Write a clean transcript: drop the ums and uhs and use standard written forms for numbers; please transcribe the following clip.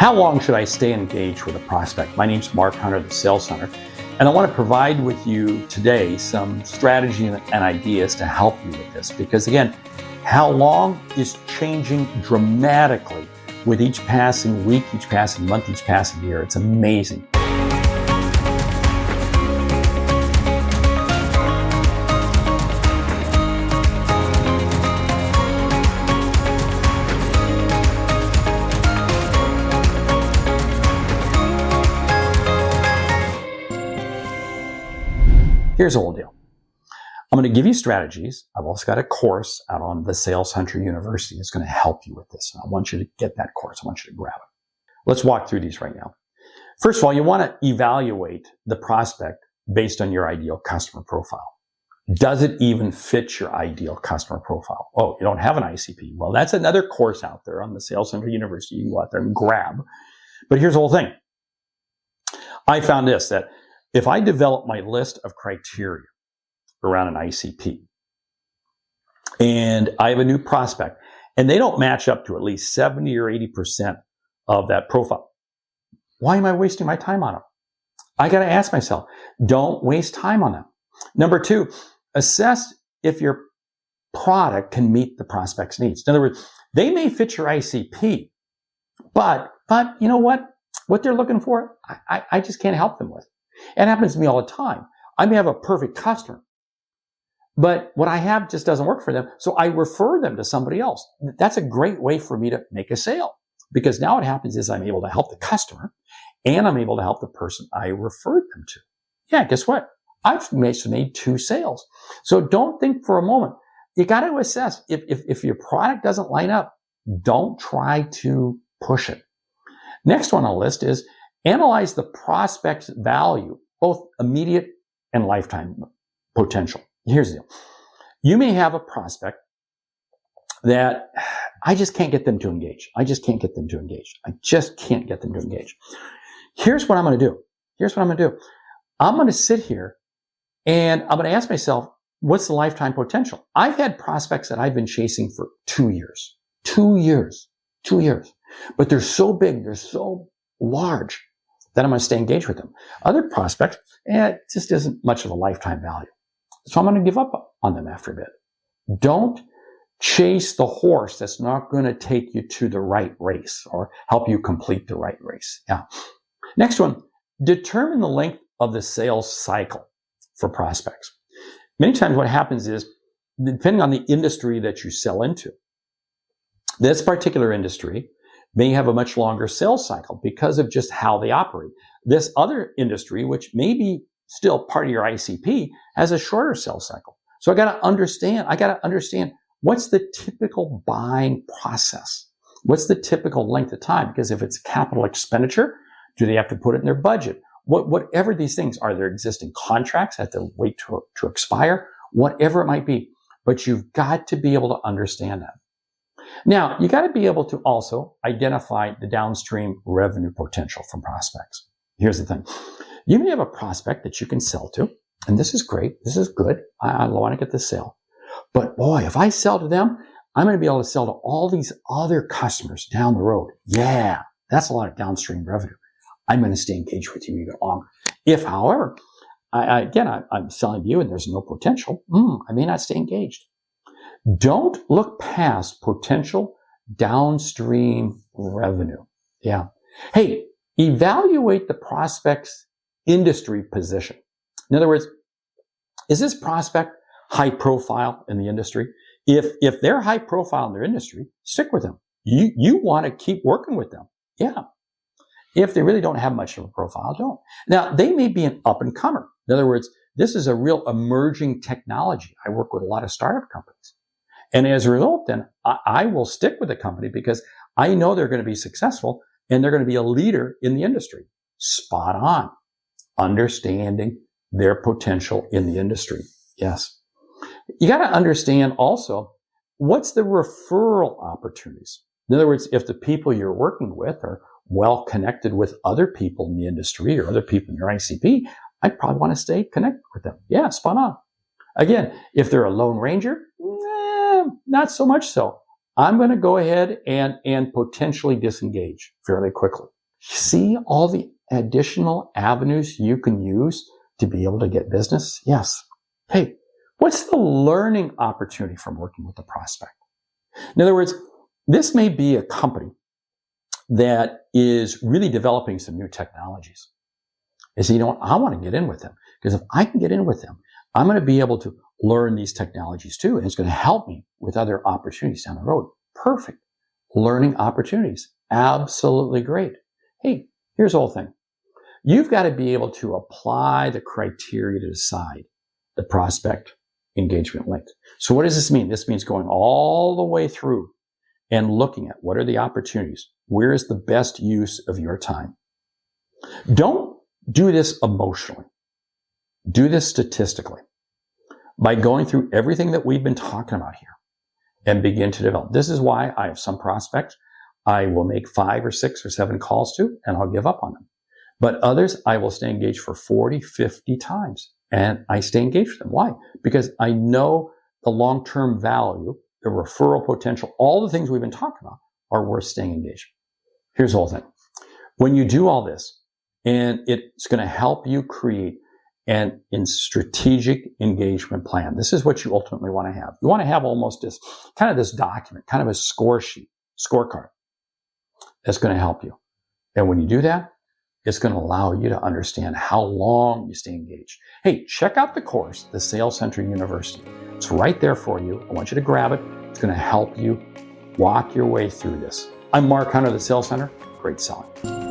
How long should I stay engaged with a prospect? My name's Mark Hunter, the Sales Hunter, and I want to provide with you today some strategy and ideas to help you with this. Because again, how long is changing dramatically with each passing week, each passing month, each passing year. It's amazing. Here's the whole deal. I'm going to give you strategies. I've also got a course out on the Sales Hunter University. It's going to help you with this. I want you to get that course. I want you to grab it. Let's walk through these right now. First of all, you want to evaluate the prospect based on your ideal customer profile. Does it even fit your ideal customer profile? Oh, you don't have an ICP. Well, that's another course out there on the Sales Hunter University. You can go out there and grab. But here's the whole thing. I found this, that if I develop my list of criteria around an ICP and I have a new prospect and they don't match up to at least 70 or 80% of that profile, why am I wasting my time on them? I got to ask myself, don't waste time on them. Number two, assess if your product can meet the prospect's needs. In other words, they may fit your ICP, but you know what? What they're looking for, I just can't help them with. It happens to me all the time. I may have a perfect customer, but what I have just doesn't work for them. So I refer them to somebody else. That's a great way for me to make a sale, because now what happens is I'm able to help the customer and I'm able to help the person I referred them to. Yeah, guess what? I've made 2 sales. So don't think for a moment. You got to assess if your product doesn't line up, don't try to push it. Next one on the list is analyze the prospect's value, both immediate and lifetime potential. Here's the deal. You may have a prospect that I just can't get them to engage. I just can't get them to engage. Here's what I'm going to do. I'm going to sit here and I'm going to ask myself, what's the lifetime potential? I've had prospects that I've been chasing for 2 years. 2 years. But they're so big, they're so large that I'm going to stay engaged with them. Other prospects, it just isn't much of a lifetime value. So I'm going to give up on them after a bit. Don't chase the horse that's not going to take you to the right race or help you complete the right race. Yeah. Next one, determine the length of the sales cycle for prospects. Many times what happens is, depending on the industry that you sell into, this particular industry may have a much longer sales cycle because of just how they operate. This other industry, which may be still part of your ICP, has a shorter sales cycle. So I got to understand what's the typical buying process? What's the typical length of time? Because if it's capital expenditure, do they have to put it in their budget? Whatever these things are, there existing contracts have to wait to expire, whatever it might be. But you've got to be able to understand that. Now, you got to be able to also identify the downstream revenue potential from prospects. Here's the thing. You may have a prospect that you can sell to, and this is great. This is good. I want to get this sale. But boy, if I sell to them, I'm going to be able to sell to all these other customers down the road. Yeah, that's a lot of downstream revenue. I'm going to stay engaged with you even longer. If, however, I'm selling to you and there's no potential, I may not stay engaged. Don't look past potential downstream revenue. Yeah. Hey, evaluate the prospect's industry position. In other words, is this prospect high profile in the industry? If they're high profile in their industry, stick with them. You want to keep working with them. Yeah. If they really don't have much of a profile, don't. Now, they may be an up and comer. In other words, this is a real emerging technology. I work with a lot of startup companies. And as a result, then I will stick with the company because I know they're going to be successful and they're going to be a leader in the industry. Spot on. Understanding their potential in the industry. Yes. You got to understand also, what's the referral opportunities? In other words, if the people you're working with are well connected with other people in the industry or other people in your ICP, I'd probably want to stay connected with them. Yeah, spot on. Again, if they're a lone ranger, not so much so. I'm going to go ahead and potentially disengage fairly quickly. See all the additional avenues you can use to be able to get business? Yes. Hey, what's the learning opportunity from working with a prospect? In other words, this may be a company that is really developing some new technologies. You say, you know what, I want to get in with them, because if I can get in with them, I'm going to be able to learn these technologies too, and it's going to help me with other opportunities down the road. Perfect. Learning opportunities. Absolutely great. Hey, here's the whole thing. You've got to be able to apply the criteria to decide the prospect engagement length. So what does this mean? This means going all the way through and looking at what are the opportunities. Where is the best use of your time? Don't do this emotionally. Do this statistically by going through everything that we've been talking about here and begin to develop. This is why I have some prospects I will make 5 or 6 or 7 calls to, and I'll give up on them. But others, I will stay engaged for 40, 50 times, and I stay engaged with them. Why? Because I know the long-term value, the referral potential, all the things we've been talking about are worth staying engaged. Here's the whole thing. When you do all this, and it's going to help you create an strategic engagement plan. This is what you ultimately want to have. You want to have almost this kind of this document, kind of a score sheet, scorecard that's going to help you. And when you do that, it's going to allow you to understand how long you stay engaged. Hey, check out the course, the Sales Center University. It's right there for you. I want you to grab it. It's going to help you walk your way through this. I'm Mark Hunter, the Sales Center. Great selling.